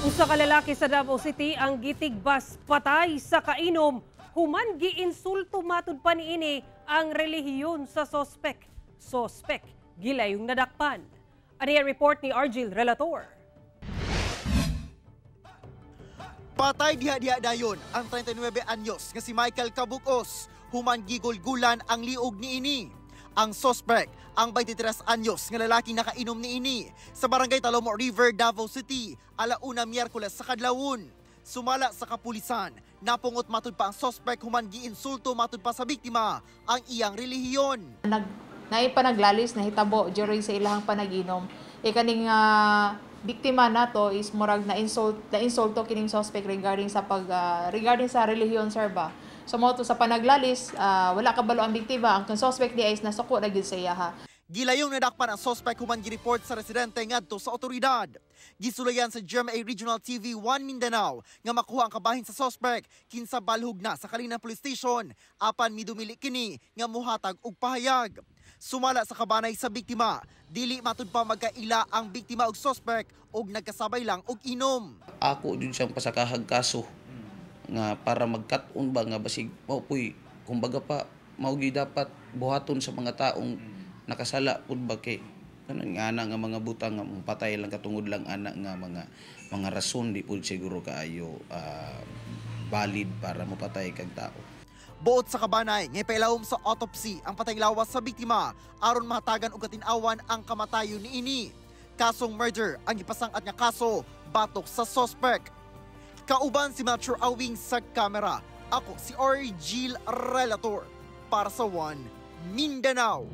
Usa ka lalaki sa Davao City ang gitigbas patay sa kainom. Human giinsulto matud pa niini ang relihiyon sa sospek. Sospek gilayong nadakpan. Ani ang report ni Argil Relator. Patay diha-diha dayon ang 39 anyos nga si Michael Cabugos. Human gigulgulan ang liog niini. Ang sospek, ang 23 anyos nga lalaki nakainom niini sa barangay Talomo River, Davao City, alauna Miyerkules sa kadlawon. Sumala sa kapulisan, napungot matud pa ang sospek human giinsulto matud pa sa biktima ang iyang relihiyon. Naipanaglalis na hitabo during sa ilahang panaginom. Kaning biktima nato is murag na insulto kining suspect regarding sa relihiyon, sir ba. So mo to sa panaglalis, wala kabalo ang biktima, ang suspect di is nasuko na gyud sa iyaha. Gilayong nadakpan ang suspect human gireport sa residente ngadto sa otoridad. Gisulayan sa GMA Regional TV 1 Mindanao nga makuha ang kabahin sa suspect kinsa balhog na sa Kalinan Police Station apan midumili kini nga muhatag og pahayag. Sumala sa kabanay sa biktima, dili matud pa magkaila ang biktima og suspect og nagkasabay lang og inom. Ako jud siyang pasakahag kaso nga para magkat-on ba nga basig maupoy kumbaga pa mao gyud dapat buhaton sa mga taong nakasala pud ba kay kanang ana nga mga butang nga patay lang katungod lang ana nga mga rason di pud siguro kaayo valid para mapatay kag tao. Buot sa kabanay, ngay pailawom sa autopsy ang patay lawas sa biktima aron mahatagan og katin-awan ang kamatayon niini. Kasong murder ang ipasang-at nga kaso batok sa suspect. Kauban si Metro Awing sa kamera. Ako si Argil Relator para sa 1 Mindanao.